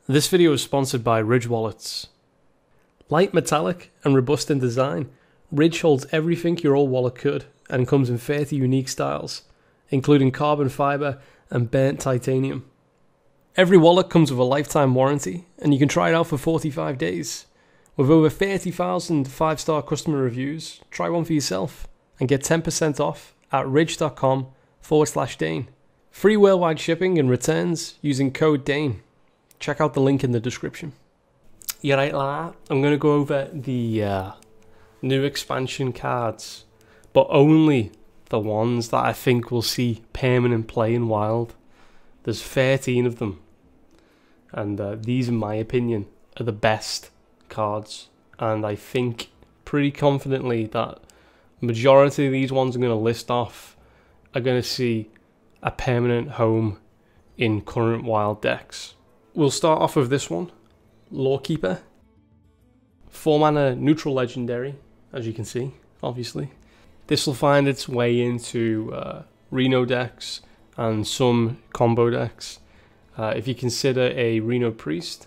This video is sponsored by Ridge Wallets. Light metallic and robust in design, Ridge holds everything your old wallet could and comes in 30 unique styles, including carbon fiber and burnt titanium. Every wallet comes with a lifetime warranty and you can try it out for 45 days. With over 30,000 5-star customer reviews, try one for yourself and get 10% off at ridge.com/Dane. Free worldwide shipping and returns using code DANE. Check out the link in the description. Yeah, right, lad. I'm going to go over the new expansion cards, but only the ones that I think will see permanent play in Wild. There's 13 of them, and these, in my opinion, are the best cards, and I think pretty confidently that the majority of these ones I'm going to list off are going to see a permanent home in current Wild decks. We'll start off with this one, Lawkeeper. 4 mana neutral legendary, as you can see, obviously. This will find its way into Reno decks and some combo decks. If you consider a Reno Priest,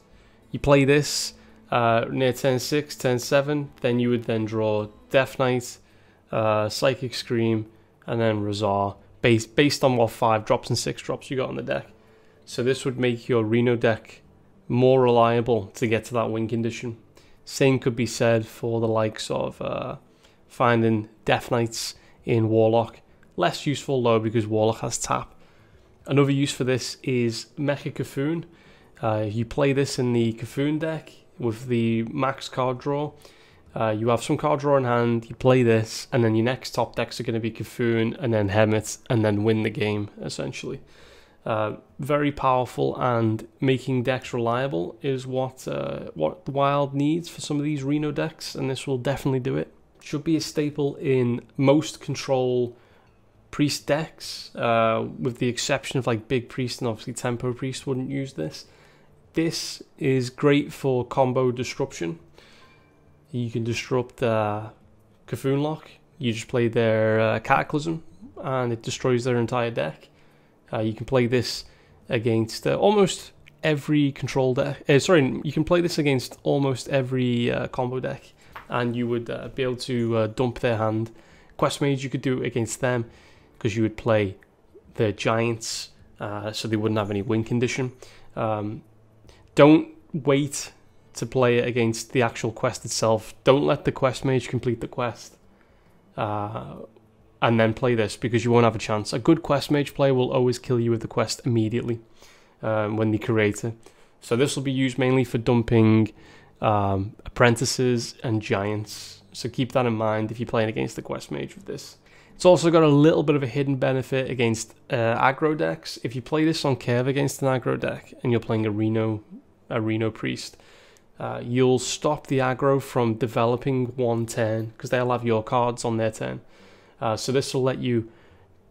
you play this near turn 6, turn 7, then you would then draw Death Knight, Psychic Scream, and then Razar, based on what 5 drops and 6 drops you got on the deck. So this would make your Reno deck more reliable to get to that win condition. Same could be said for the likes of finding Death Knights in Warlock. Less useful though because Warlock has tap. Another use for this is Mecha Cthulhu. You play this in the Cthulhu deck with the max card draw. You have some card draw in hand, you play this, and then your next top decks are going to be Cthulhu and then Hermit, and then win the game, essentially. Very powerful, and making decks reliable is what Wild needs for some of these Reno decks, and this will definitely do it. Should be a staple in most control Priest decks, with the exception of like Big Priest and obviously Tempo Priest wouldn't use this. This is great for combo disruption. You can disrupt Cthulhu Lock. You just play their Cataclysm and it destroys their entire deck. You can play this against almost every control deck. You can play this against almost every combo deck, and you would be able to dump their hand. Quest Mage, you could do it against them because you would play the Giants, so they wouldn't have any win condition. Don't wait to play it against the actual quest itself. Don't let the Quest Mage complete the quest. And then play this, because you won't have a chance. A good Quest Mage player will always kill you with the quest immediately when they create it. So this will be used mainly for dumping apprentices and giants. So keep that in mind if you're playing against the Quest Mage with this. It's also got a little bit of a hidden benefit against aggro decks. If you play this on curve against an aggro deck and you're playing a Reno Priest, you'll stop the aggro from developing one turn because they'll have your cards on their turn. So this will let you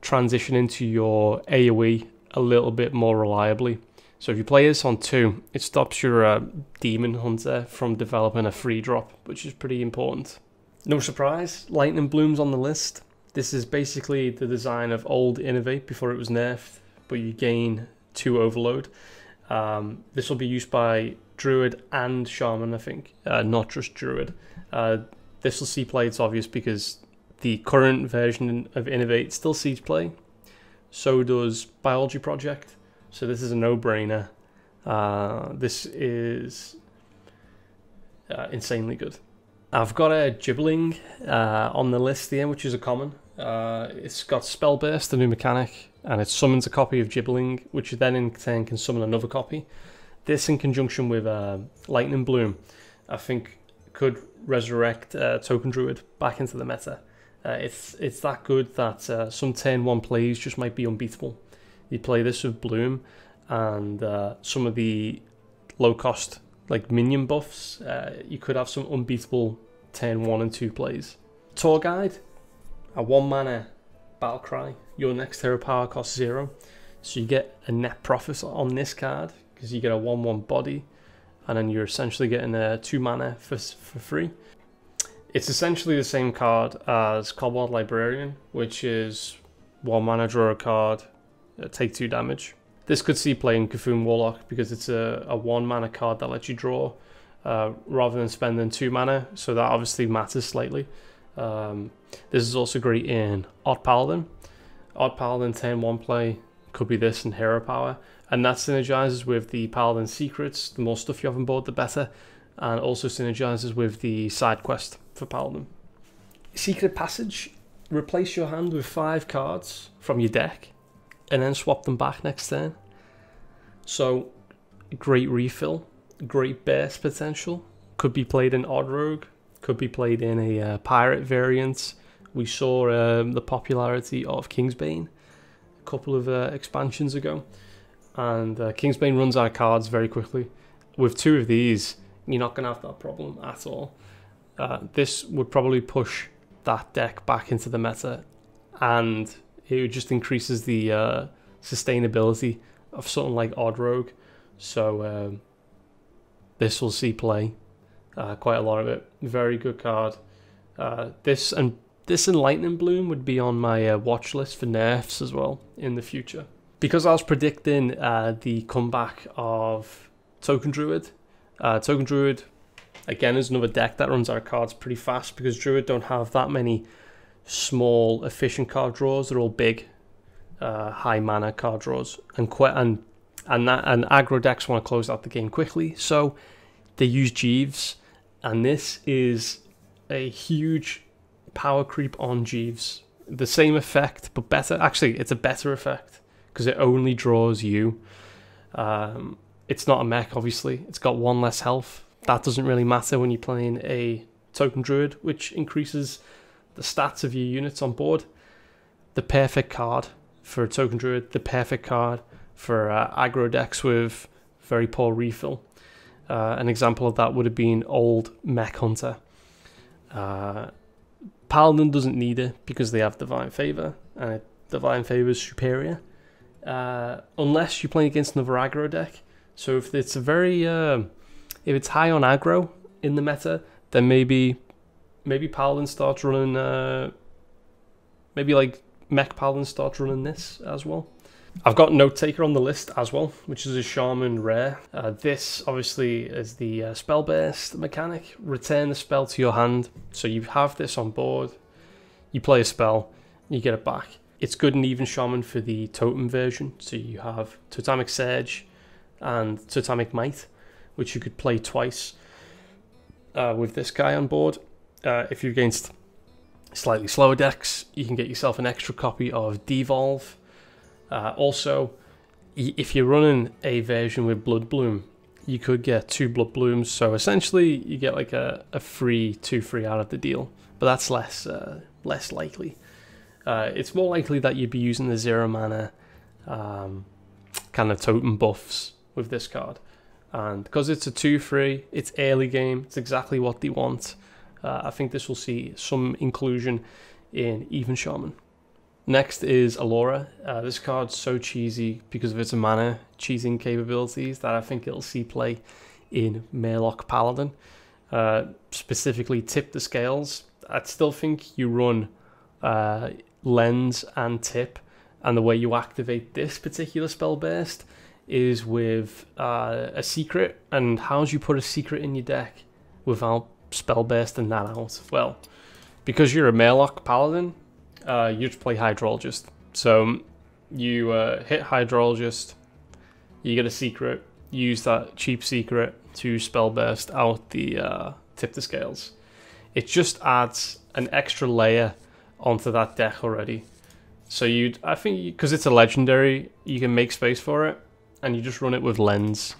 transition into your AoE a little bit more reliably. So if you play this on 2, it stops your Demon Hunter from developing a free drop, which is pretty important. No surprise, Lightning Bloom's on the list. This is basically the design of old Innovate before it was nerfed, but you gain 2 Overload. This will be used by Druid and Shaman, I think, not just Druid. This will see play, it's obvious, because the current version of Innovate still sees play. So does Biology Project. So this is a no-brainer. This is insanely good. I've got a Gibbling on the list here, which is a common. It's got Spell Burst, the new mechanic, and it summons a copy of Gibbling, which then in turn can summon another copy. This, in conjunction with Lightning Bloom, I think could resurrect Token Druid back into the meta. It's that good that some turn 1 plays just might be unbeatable. You play this with Bloom and some of the low cost like minion buffs, you could have some unbeatable turn 1 and 2 plays. Tour Guide, a 1 mana battle cry. Your next hero power costs 0, so you get a net profit on this card because you get a 1/1 body, and then you're essentially getting a 2 mana for free. It's essentially the same card as Cobalt Librarian, which is 1 mana, draw a card, take 2 damage. This could see play in Cthulhu Warlock because it's a 1 mana card that lets you draw rather than spending 2 mana, so that obviously matters slightly. This is also great in Odd Paladin. Odd Paladin turn 1 play could be this and Hero Power, and that synergizes with the Paladin Secrets. The more stuff you have on board, the better, and also synergizes with the side quest for Paladin. Secret Passage. Replace your hand with 5 cards from your deck and then swap them back next turn. So, great refill, great burst potential. Could be played in Odd Rogue, could be played in a pirate variant. We saw the popularity of Kingsbane a couple of expansions ago, and Kingsbane runs out of cards very quickly. With 2 of these, you're not going to have that problem at all. This would probably push that deck back into the meta, and it just increases the sustainability of something like Odd Rogue. So this will see play, quite a lot of it. Very good card. This and Lightning Bloom would be on my watch list for nerfs as well in the future, because I was predicting the comeback of Token Druid. Token Druid, again, is another deck that runs out of cards pretty fast because Druid don't have that many small, efficient card draws. They're all big, high mana card draws, and aggro decks want to close out the game quickly, so they use Jeeves, and this is a huge power creep on Jeeves. The same effect, but better. Actually, it's a better effect because it only draws you. It's not a mech, obviously. It's got 1 less health. That doesn't really matter when you're playing a Token Druid, which increases the stats of your units on board. The perfect card for a Token Druid, the perfect card for aggro decks with very poor refill. An example of that would have been old Mech Hunter. Paladin doesn't need it because they have Divine Favor, and Divine Favor is superior. Unless you're playing against another aggro deck. So if it's if it's high on aggro in the meta, then maybe Paladin starts running, maybe like Mech Paladin starts running this as well. I've got Note Taker on the list as well, which is a Shaman rare. This obviously is the spell burst mechanic. Return the spell to your hand. So you have this on board, you play a spell, you get it back. It's good in Even Shaman for the totem version. So you have Totemic Surge and Totemic Might, which you could play twice with this guy on board. If you're against slightly slower decks, you can get yourself an extra copy of Devolve. Also, if you're running a version with Blood Bloom, you could get 2 Blood Blooms. So essentially, you get like a free 2 free out of the deal. But that's less likely. It's more likely that you'd be using the 0 mana kind of totem buffs with this card. And because it's a 2-free, it's early game, it's exactly what they want. I think this will see some inclusion in Even Shaman. Next is Alora. This card's so cheesy because of its mana cheating capabilities that I think it'll see play in Murloc Paladin. Specifically Tip the Scales. I'd still think you run Lens and Tip, and the way you activate this particular spell burst is with a secret. And how do you put a secret in your deck without spell bursting that out? Well, because you're a Murloc Paladin, you just play Hydrologist. So you hit Hydrologist, you get a secret, use that cheap secret to spell burst out the Tip the Scales. It just adds an extra layer onto that deck already. So I think because it's a legendary, you can make space for it, and you just run it with Lens.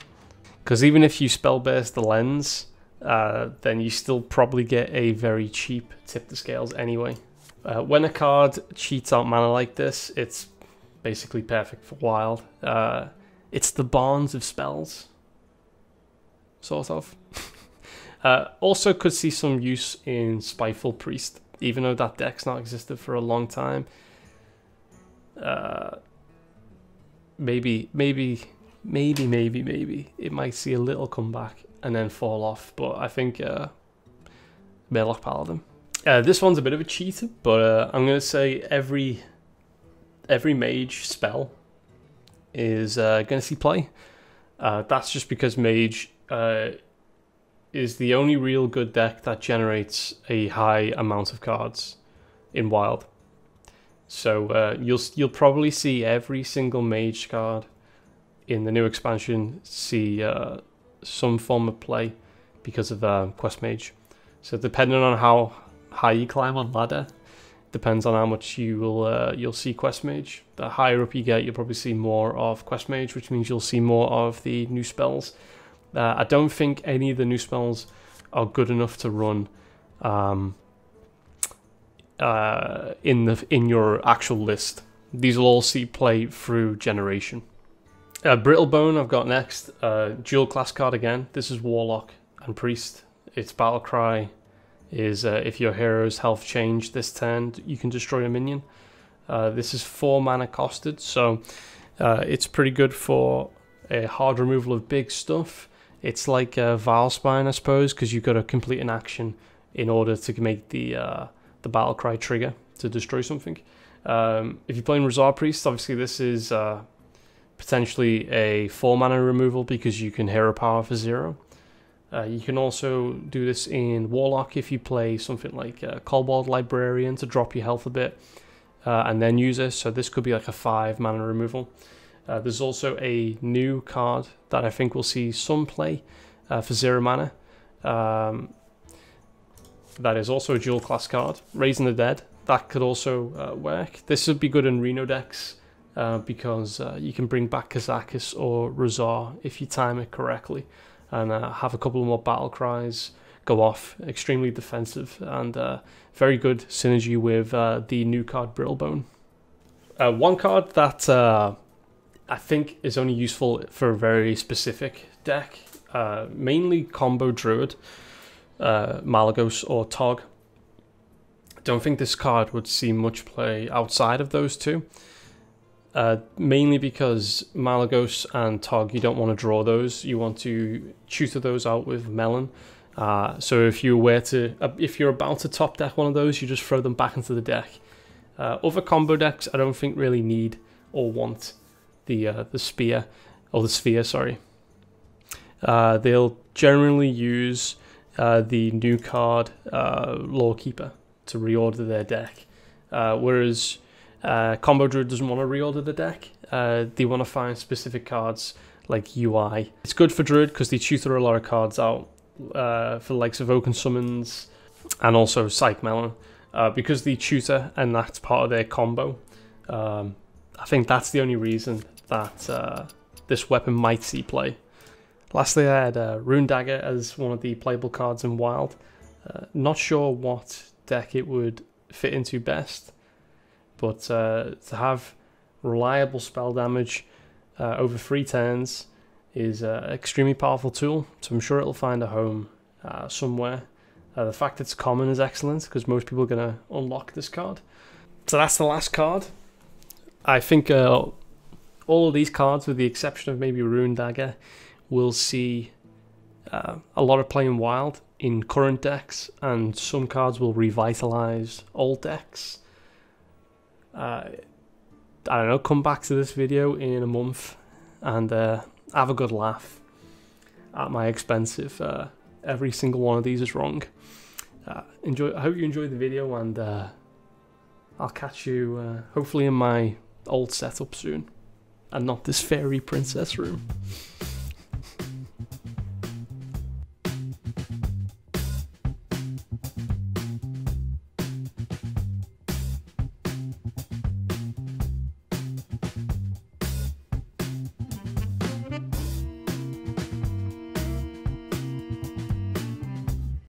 Because even if you spell burst the Lens, then you still probably get a very cheap Tip the Scales anyway. When a card cheats out mana like this, it's basically perfect for Wild. It's the Barnes of spells, sort of. Also could see some use in Spiteful Priest, even though that deck's not existed for a long time. Maybe it might see a little comeback and then fall off, but I think Murloc Paladin. This one's a bit of a cheat, but I'm gonna say every mage spell is going to see play. That's just because Mage is the only real good deck that generates a high amount of cards in Wild. So you'll probably see every single Mage card in the new expansion see some form of play because of Quest Mage. So depending on how high you climb on ladder, depends on how much you'll see Quest Mage. The higher up you get, you'll probably see more of Quest Mage, which means you'll see more of the new spells. I don't think any of the new spells are good enough to run in your actual list. These will all see play through generation. Brittlebone I've got next. Dual class card again. This is Warlock and Priest. Its battle cry is if your hero's health changed this turn, you can destroy a minion. This is 4 mana costed, so it's pretty good for a hard removal of big stuff. It's like Vilespine, I suppose, because you've got to complete an action in order to make the battle cry trigger to destroy something. If you're playing Razar Priest, obviously this is potentially a 4 mana removal because you can hero power for 0. You can also do this in Warlock if you play something like Kobold Librarian to drop your health a bit and then use it. So this could be like a 5 mana removal. There's also a new card that I think will see some play for 0 mana. That is also a dual class card, Raising the Dead. That could also work. This would be good in Reno decks because you can bring back Kazakus or Razar if you time it correctly, and have a couple more battle cries go off. Extremely defensive and very good synergy with the new card Brittlebone. One card that I think is only useful for a very specific deck, mainly combo Druid, Malygos or Tog. I don't think this card would see much play outside of those two. Mainly because Malygos and Tog, you don't want to draw those. You want to tutor those out with Melon. So if you're about to top deck one of those, you just throw them back into the deck. Other combo decks, I don't think really need or want the spear or the sphere. Sorry. They'll generally use the new card Lawkeeper to reorder their deck, whereas Combo Druid doesn't want to reorder the deck. They want to find specific cards like UI. It's good for Druid because they tutor a lot of cards out for the likes of Oaken Summons and also Psych Melon, because they tutor and that's part of their combo. I think that's the only reason that this weapon might see play. Lastly, I had Rune Dagger as one of the playable cards in Wild. Not sure what deck it would fit into best, but to have reliable spell damage over 3 turns is an extremely powerful tool, so I'm sure it'll find a home somewhere. The fact it's common is excellent because most people are going to unlock this card. So that's the last card. I think all of these cards, with the exception of maybe Rune Dagger, will see a lot of play in Wild in current decks, and some cards will revitalize old decks. I don't know, come back to this video in a month and have a good laugh at my expense if every single one of these is wrong. I hope you enjoyed the video, and I'll catch you hopefully in my old setup soon, and not this fairy princess room.